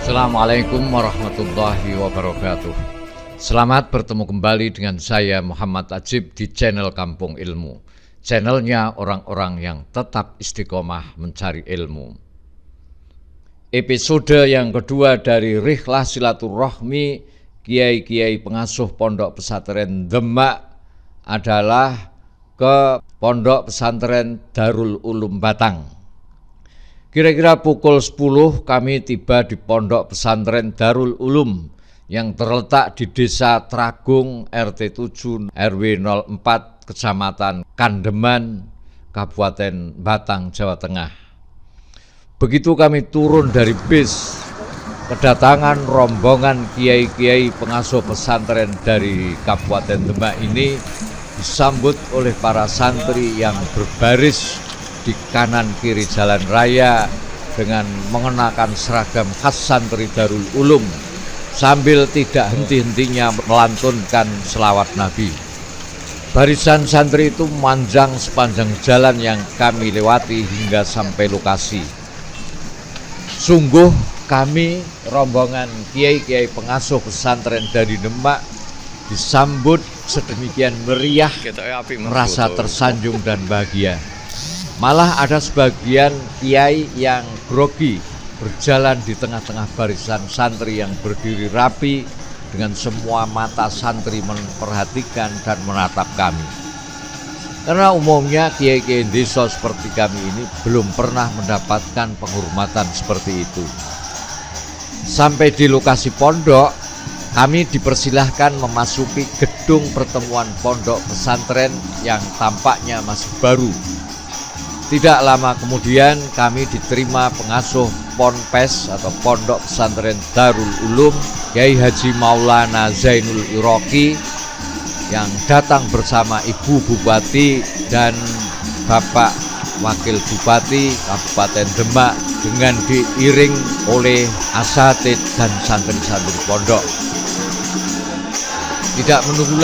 Assalamualaikum warahmatullahi wabarakatuh. Selamat bertemu kembali dengan saya Muhammad Ajib di channel Kampung Ilmu. Channelnya orang-orang yang tetap istiqomah mencari ilmu. Episode yang kedua dari Rihlah Silaturahmi Kiai-Kiai Pengasuh Pondok Pesantren Demak adalah ke Pondok Pesantren Darul Ulum Batang. Kira-kira pukul 10 kami tiba di Pondok Pesantren Darul Ulum yang terletak di Desa Tragung RT 7 RW 04 Kecamatan Kandeman, Kabupaten Batang, Jawa Tengah. Begitu kami turun dari bis, kedatangan rombongan kiai-kiai pengasuh pesantren dari Kabupaten Demak ini disambut oleh para santri yang berbaris di kanan kiri jalan raya dengan mengenakan seragam khas santri Darul Ulum sambil tidak henti-hentinya melantunkan selawat Nabi. Barisan santri itu memanjang sepanjang jalan yang kami lewati hingga sampai lokasi. Sungguh kami rombongan kiai-kiai pengasuh pesantren dari Demak disambut sedemikian meriah, merasa tersanjung dan bahagia. Malah ada sebagian kiai yang grogi berjalan di tengah-tengah barisan santri yang berdiri rapi dengan semua mata santri memperhatikan dan menatap kami. Karena umumnya kiai-kiai desa seperti kami ini belum pernah mendapatkan penghormatan seperti itu. Sampai di lokasi pondok, kami dipersilahkan memasuki gedung pertemuan pondok pesantren yang tampaknya masih baru. Tidak lama kemudian kami diterima pengasuh Ponpes atau Pondok Pesantren Darul Ulum, Kiai Haji Maulana Zainul Iraqi, yang datang bersama Ibu Bupati dan Bapak Wakil Bupati Kabupaten Demak dengan diiring oleh asatidz dan santri-santri pondok. Tidak menunggu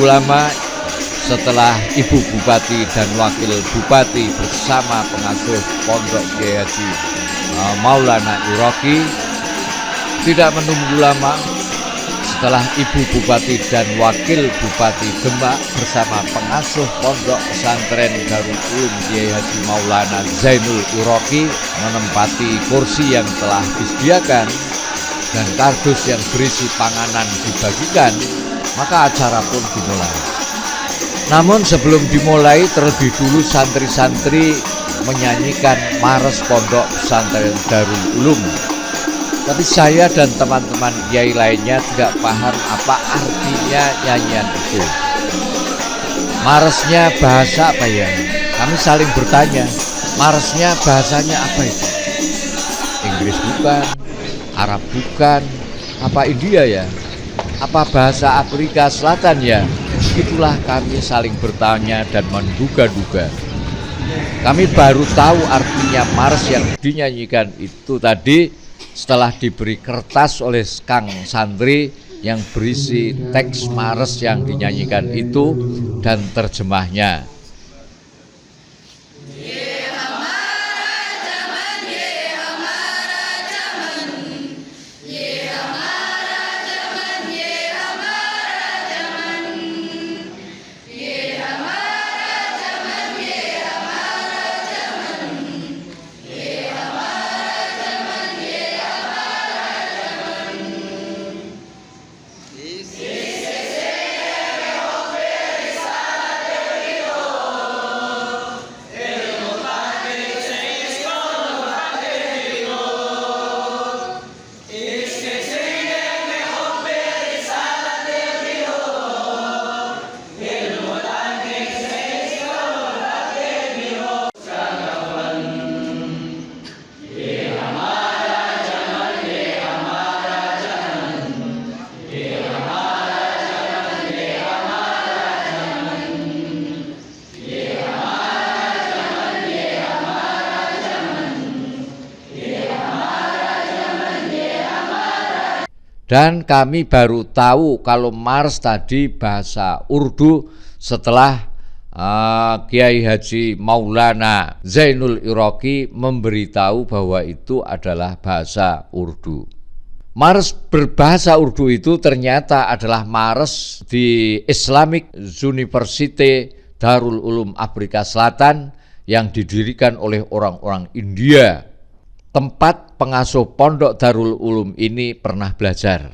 lama, setelah Ibu Bupati dan Wakil Bupati bersama pengasuh Pondok Kiai Haji Maulana Iraqi, tidak menunggu lama setelah Ibu Bupati dan Wakil Bupati Demak bersama pengasuh Pondok Pesantren Darul Ulum Kiai Haji Maulana Zainul Iraqi menempati kursi yang telah disediakan dan kardus yang berisi panganan dibagikan, maka acara pun dimulai. Namun sebelum dimulai, terlebih dulu santri-santri menyanyikan Mares Pondok Pesantren Darul Ulum. Tapi saya dan teman-teman kiai lainnya tidak paham apa artinya nyanyian itu. Maresnya bahasa apa ya? Kami saling bertanya, Maresnya bahasanya apa itu? Inggris bukan, Arab bukan, apa India ya? Apa bahasa Afrika Selatan ya? Itulah kami saling bertanya dan menduga-duga. Kami baru tahu artinya Mares yang dinyanyikan itu tadi setelah diberi kertas oleh Kang Santri yang berisi teks Mares yang dinyanyikan itu dan terjemahnya. Dan kami baru tahu kalau Mars tadi bahasa Urdu setelah Kiai Haji Maulana Zainul Iraqi memberitahu bahwa itu adalah bahasa Urdu. Mars berbahasa Urdu itu ternyata adalah Mars di Islamic University Darul Ulum Afrika Selatan yang didirikan oleh orang-orang India. Tempat pengasuh pondok Darul Ulum ini pernah belajar.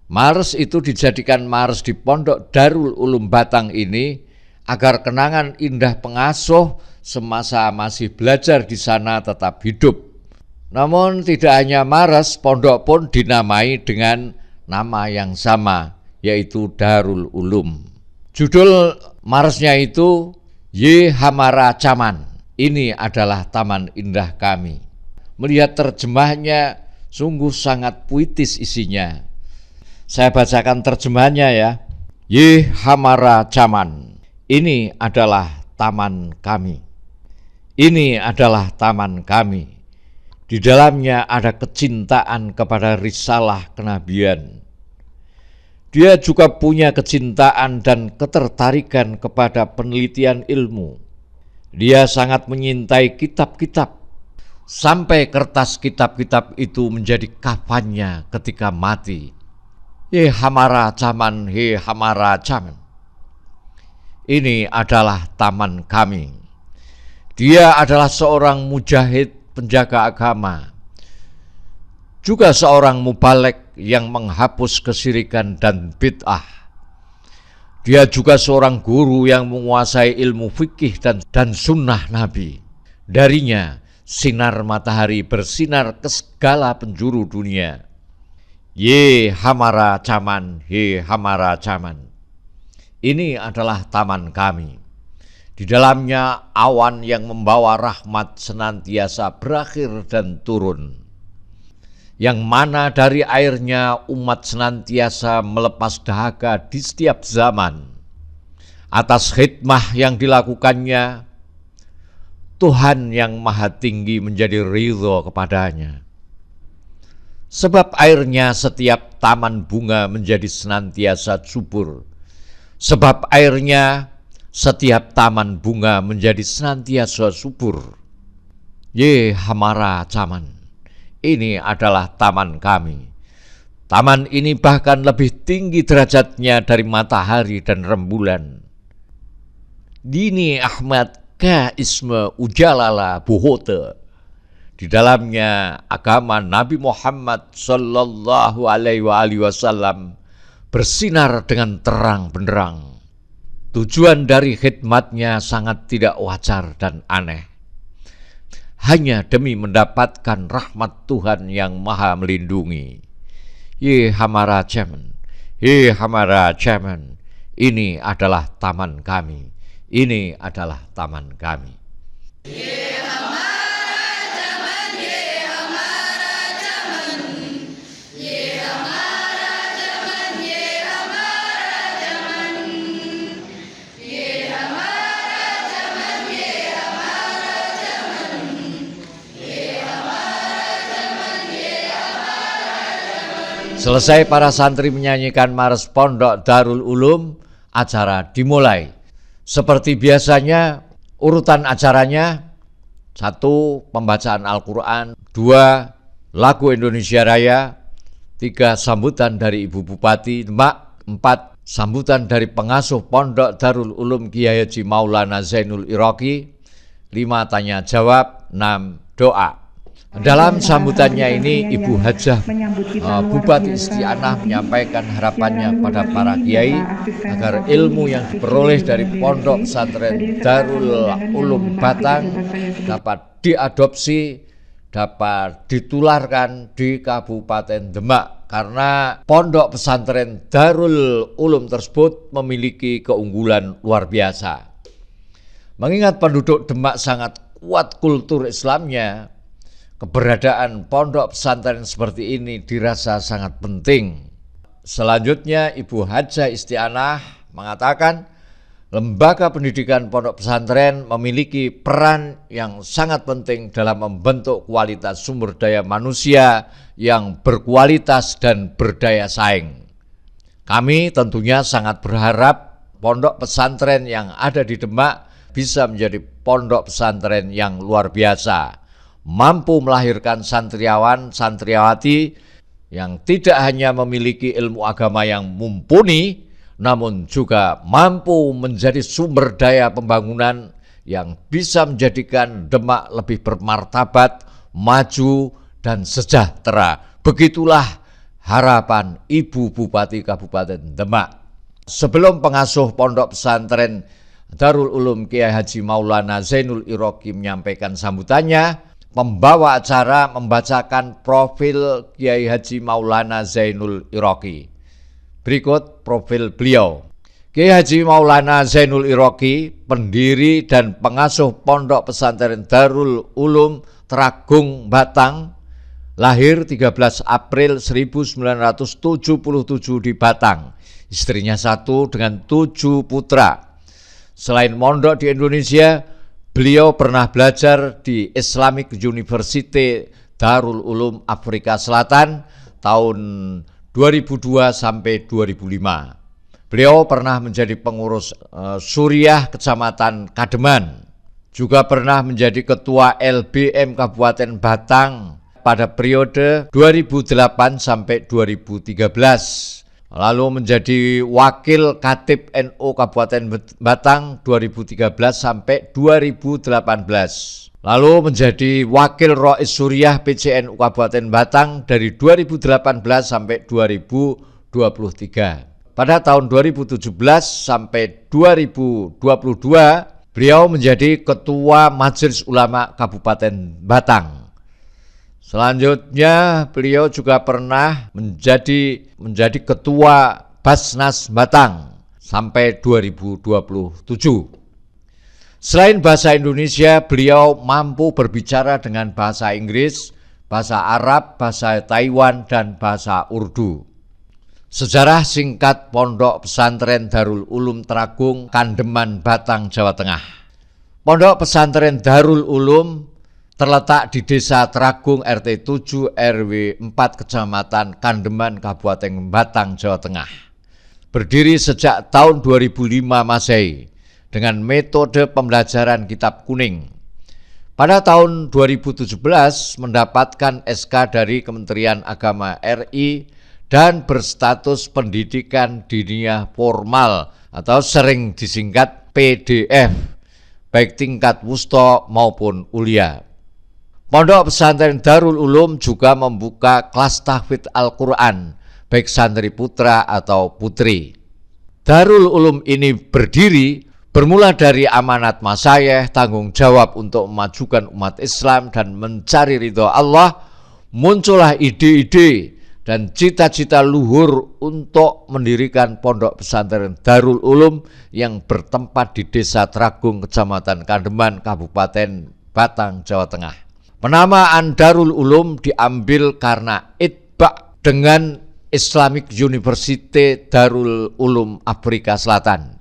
Mars itu dijadikan Mars di pondok Darul Ulum Batang ini agar kenangan indah pengasuh semasa masih belajar di sana tetap hidup. Namun tidak hanya Mars, pondok pun dinamai dengan nama yang sama, yaitu Darul Ulum. Judul Marsnya itu Ye Hamara Chaman. Ini adalah taman indah kami. Melihat terjemahnya sungguh sangat puitis isinya. Saya bacakan terjemahannya ya. Ye Hamara Chaman. Ini adalah taman kami. Ini adalah taman kami. Di dalamnya ada kecintaan kepada risalah kenabian. Dia juga punya kecintaan dan ketertarikan kepada penelitian ilmu. Dia sangat menyintai kitab-kitab, sampai kertas kitab-kitab itu menjadi kafannya ketika mati. He Hamara Chaman, he Hamara Chaman. Ini adalah taman kami. Dia adalah seorang mujahid penjaga agama, juga seorang mubalek yang menghapus kesyirikan dan bid'ah. Dia juga seorang guru yang menguasai ilmu fikih dan sunnah Nabi. Darinya sinar matahari bersinar ke segala penjuru dunia. Ye Hamara Chaman, he Hamara Chaman. Ini adalah taman kami. Di dalamnya awan yang membawa rahmat senantiasa berakhir dan turun. Yang mana dari airnya umat senantiasa melepas dahaga di setiap zaman. Atas khidmah yang dilakukannya, Tuhan yang Maha Tinggi menjadi ridho kepadanya. Sebab airnya setiap taman bunga menjadi senantiasa subur. Sebab airnya setiap taman bunga menjadi senantiasa subur. Ye Hamara Chaman, ini adalah taman kami. Taman ini bahkan lebih tinggi derajatnya dari matahari dan rembulan. Dini Ahmad Ka Isma Ujalala Buhote. Di dalamnya agama Nabi Muhammad sallallahu alaihi wasallam bersinar dengan terang benderang. Tujuan dari khidmatnya sangat tidak wajar dan aneh. Hanya demi mendapatkan rahmat Tuhan yang Maha Melindungi. Ye Hamara Chaman, ye Hamara Chaman. Ini adalah taman kami. Ini adalah taman kami. Selesai para santri menyanyikan Mars Pondok Darul Ulum, acara dimulai. Seperti biasanya, urutan acaranya: 1. Pembacaan Al-Quran, 2. Lagu Indonesia Raya, 3. Sambutan dari Ibu Bupati Demak, 4. Sambutan dari pengasuh Pondok Darul Ulum Kiai Haji Maulana Zainul Iraqi, 5. Tanya jawab, 6. Doa. Dalam sambutannya ini, Ibu Hajah Bupati Isti'anah menyampaikan harapannya pada para kiai agar ilmu yang diperoleh dari Pondok Pesantren Darul Ulum Batang dapat diadopsi, dapat ditularkan di Kabupaten Demak, karena Pondok Pesantren Darul Ulum tersebut memiliki keunggulan luar biasa. Mengingat penduduk Demak sangat kuat kultur Islamnya, keberadaan pondok pesantren seperti ini dirasa sangat penting. Selanjutnya, Ibu Hajah Isti'anah mengatakan lembaga pendidikan pondok pesantren memiliki peran yang sangat penting dalam membentuk kualitas sumber daya manusia yang berkualitas dan berdaya saing. Kami tentunya sangat berharap pondok pesantren yang ada di Demak bisa menjadi pondok pesantren yang luar biasa, mampu melahirkan santriawan, santriawati yang tidak hanya memiliki ilmu agama yang mumpuni, namun juga mampu menjadi sumber daya pembangunan yang bisa menjadikan Demak lebih bermartabat, maju, dan sejahtera. Begitulah harapan Ibu Bupati Kabupaten Demak. Sebelum pengasuh pondok pesantren Darul Ulum Kiai Haji Maulana Zainul Iraqi menyampaikan sambutannya, pembawa acara membacakan profil Kiai Haji Maulana Zainul Iraqi. Berikut profil beliau. Kiai Haji Maulana Zainul Iraqi, pendiri dan pengasuh pondok pesantren Darul Ulum Tragung Batang, lahir 13 April 1977 di Batang. Istrinya 1 dengan 7 putra. Selain mondok di Indonesia, beliau pernah belajar di Islamic University Darul Ulum Afrika Selatan tahun 2002 sampai 2005. Beliau pernah menjadi pengurus Suriah Kecamatan Kademan. Juga pernah menjadi ketua LBM Kabupaten Batang pada periode 2008 sampai 2013. Lalu menjadi wakil Khatib NU Kabupaten Batang 2013 sampai 2018. Lalu menjadi wakil Rois Suriah PCNU Kabupaten Batang dari 2018 sampai 2023. Pada tahun 2017 sampai 2022, beliau menjadi Ketua Majelis Ulama Kabupaten Batang. Selanjutnya beliau juga pernah menjadi Ketua Basnas Batang sampai 2027. Selain bahasa Indonesia, beliau mampu berbicara dengan bahasa Inggris, bahasa Arab, bahasa Taiwan, dan bahasa Urdu. Sejarah singkat Pondok Pesantren Darul Ulum Tragung, Kandeman, Batang, Jawa Tengah. Pondok Pesantren Darul Ulum terletak di Desa Tragung RT 7 RW 4 Kecamatan Kandeman, Kabupaten Batang, Jawa Tengah. Berdiri sejak tahun 2005 Masehi dengan metode pembelajaran kitab kuning. Pada tahun 2017 mendapatkan SK dari Kementerian Agama RI dan berstatus pendidikan diniyah formal atau sering disingkat PDF, baik tingkat wusta maupun ulia. Pondok Pesantren Darul Ulum juga membuka kelas tahfidz Al-Quran, baik santri putra atau putri. Darul Ulum ini berdiri bermula dari amanat masyayikh, tanggung jawab untuk memajukan umat Islam dan mencari ridho Allah. Muncullah ide-ide dan cita-cita luhur untuk mendirikan Pondok Pesantren Darul Ulum yang bertempat di Desa Tragung, Kecamatan Kandeman, Kabupaten Batang, Jawa Tengah. Penamaan Darul Ulum diambil karena itba' dengan Islamic University Darul Ulum Afrika Selatan.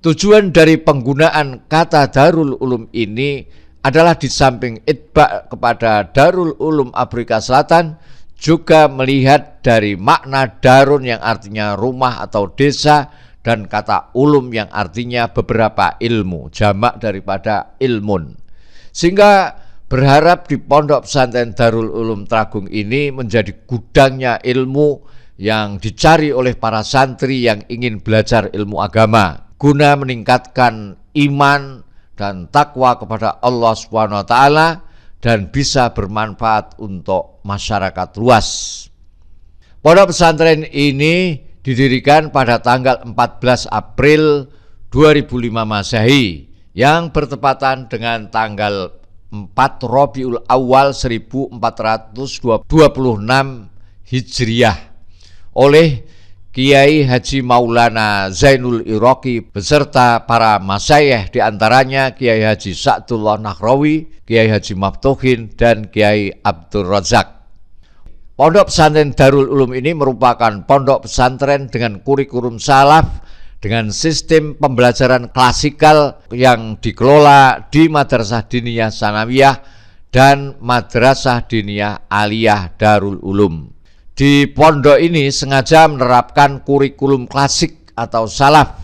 Tujuan dari penggunaan kata Darul Ulum ini adalah di samping itba' kepada Darul Ulum Afrika Selatan, juga melihat dari makna darun yang artinya rumah atau desa, dan kata ulum yang artinya beberapa ilmu, jamak daripada ilmun. Sehingga berharap di Pondok Pesantren Darul Ulum Tragung ini menjadi gudangnya ilmu yang dicari oleh para santri yang ingin belajar ilmu agama, guna meningkatkan iman dan takwa kepada Allah SWT dan bisa bermanfaat untuk masyarakat luas. Pondok pesantren ini didirikan pada tanggal 14 April 2005 Masehi yang bertepatan dengan tanggal 4 Rabiul Awal 1426 Hijriah oleh Kiai Haji Maulana Zainul Iraqi beserta para masyayikh, diantaranya Kiai Haji Sa'dullah Nahrawi, Kiai Haji Maftuhin, dan Kiai Abdul Razak. Pondok Pesantren Darul Ulum ini merupakan pondok pesantren dengan kurikulum salaf dengan sistem pembelajaran klasikal yang dikelola di Madrasah Diniyah Sanawiyah dan Madrasah Diniyah Aliyah Darul Ulum. Di pondok ini sengaja menerapkan kurikulum klasik atau salaf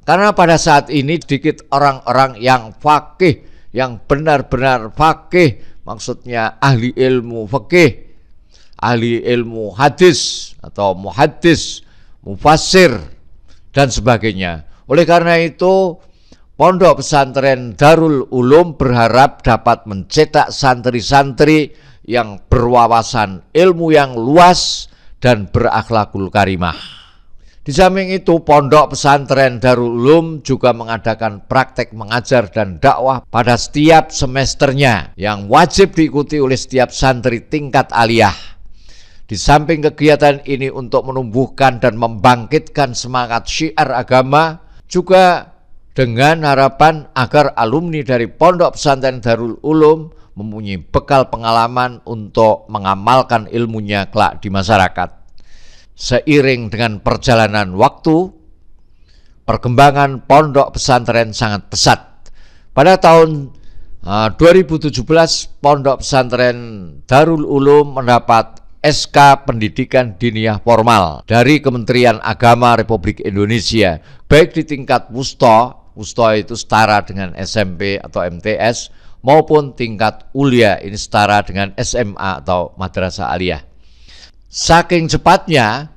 Karena pada saat ini sedikit orang-orang yang faqih, yang benar-benar faqih, maksudnya ahli ilmu fikih, ahli ilmu hadis atau muhaddis, mufassir, dan sebagainya. Oleh karena itu, Pondok Pesantren Darul Ulum berharap dapat mencetak santri-santri yang berwawasan ilmu yang luas dan berakhlakul karimah. Di samping itu, Pondok Pesantren Darul Ulum juga mengadakan praktek mengajar dan dakwah pada setiap semesternya yang wajib diikuti oleh setiap santri tingkat aliyah. Di samping kegiatan ini untuk menumbuhkan dan membangkitkan semangat syiar agama, juga dengan harapan agar alumni dari Pondok Pesantren Darul Ulum mempunyai bekal pengalaman untuk mengamalkan ilmunya kelak di masyarakat. Seiring dengan perjalanan waktu, perkembangan pondok pesantren sangat pesat. Pada tahun 2017, Pondok Pesantren Darul Ulum mendapat SK Pendidikan Diniyah Formal dari Kementerian Agama Republik Indonesia, baik di tingkat wusta itu setara dengan SMP atau MTS, maupun tingkat ulia, ini setara dengan SMA atau Madrasah Aliyah. Saking cepatnya,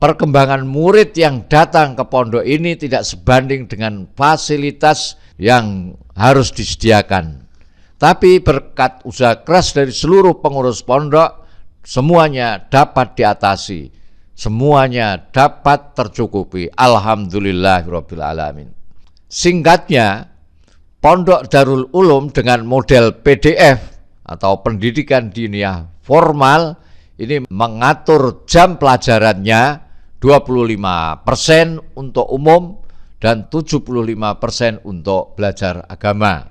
perkembangan murid yang datang ke pondok ini tidak sebanding dengan fasilitas yang harus disediakan. Tapi berkat usaha keras dari seluruh pengurus pondok, semuanya dapat diatasi, semuanya dapat tercukupi. Alhamdulillahirabbil alamin. Singkatnya, Pondok Darul Ulum dengan model PDF atau pendidikan diniyah formal ini mengatur jam pelajarannya 25% untuk umum dan 75% untuk belajar agama.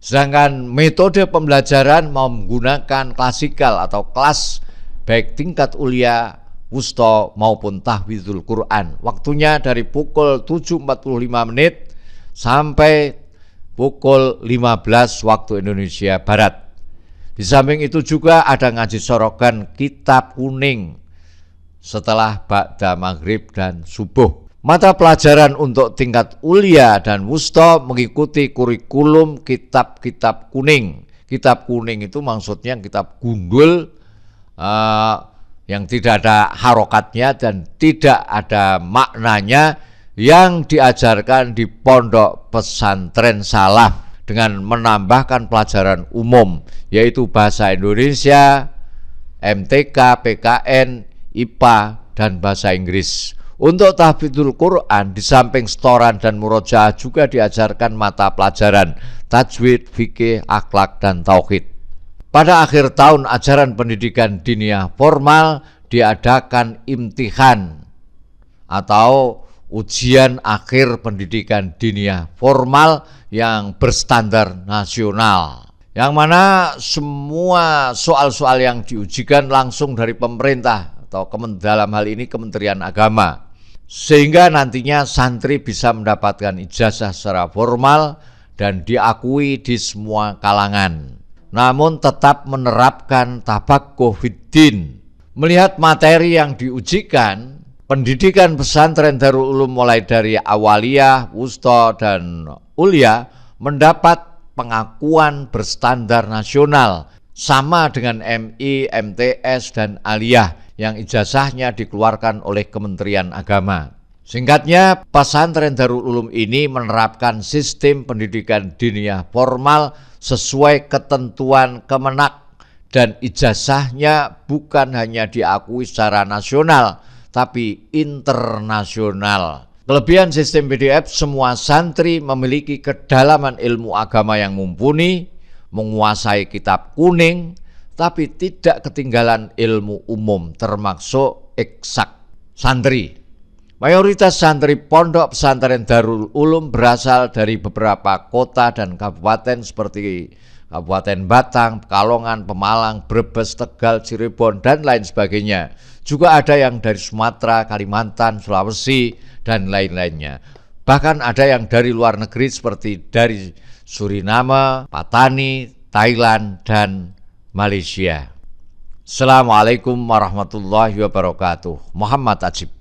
Sedangkan metode pembelajaran menggunakan klasikal atau kelas baik tingkat ulia, wusta maupun tahfidzul Quran. Waktunya dari pukul 7.45 sampai pukul 15 waktu Indonesia Barat. Di samping itu juga ada ngaji sorogan kitab kuning setelah ba'da maghrib dan subuh. Mata pelajaran untuk tingkat ulia dan wusta mengikuti kurikulum kitab-kitab kuning. Kitab kuning itu maksudnya kitab gundul yang tidak ada harokatnya dan tidak ada maknanya, yang diajarkan di Pondok Pesantren Salaf dengan menambahkan pelajaran umum yaitu bahasa Indonesia, MTK, PKN, IPA, dan bahasa Inggris. Untuk tahfidzul Quran di samping setoran dan murojaah juga diajarkan mata pelajaran tajwid, fikih, akhlak, dan tauhid. Pada akhir tahun ajaran pendidikan diniyah formal diadakan imtihan atau ujian akhir pendidikan diniyah formal yang berstandar nasional, yang mana semua soal-soal yang diujikan langsung dari pemerintah atau dalam hal ini Kementerian Agama, sehingga nantinya santri bisa mendapatkan ijazah secara formal dan diakui di semua kalangan, namun tetap menerapkan tafaqqih fiddin. Melihat materi yang diujikan, pendidikan pesantren Darul Ulum mulai dari awaliyah, wusta, dan ulia mendapat pengakuan berstandar nasional sama dengan MI, MTS, dan aliyah yang ijazahnya dikeluarkan oleh Kementerian Agama. Singkatnya, pesantren Darul Ulum ini menerapkan sistem pendidikan diniyah formal sesuai ketentuan Kemenak, dan ijazahnya bukan hanya diakui secara nasional tapi internasional. Kelebihan sistem PDF, semua santri memiliki kedalaman ilmu agama yang mumpuni, menguasai kitab kuning, tapi tidak ketinggalan ilmu umum termasuk eksak. Santri, mayoritas santri Pondok Pesantren Darul Ulum berasal dari beberapa kota dan kabupaten seperti Kabupaten Batang, Pekalongan, Pemalang, Brebes, Tegal, Cirebon, dan lain sebagainya. Juga ada yang dari Sumatera, Kalimantan, Sulawesi, dan lain-lainnya. Bahkan ada yang dari luar negeri seperti dari Suriname, Patani, Thailand, dan Malaysia. Assalamualaikum warahmatullahi wabarakatuh. Muhammad Ajib.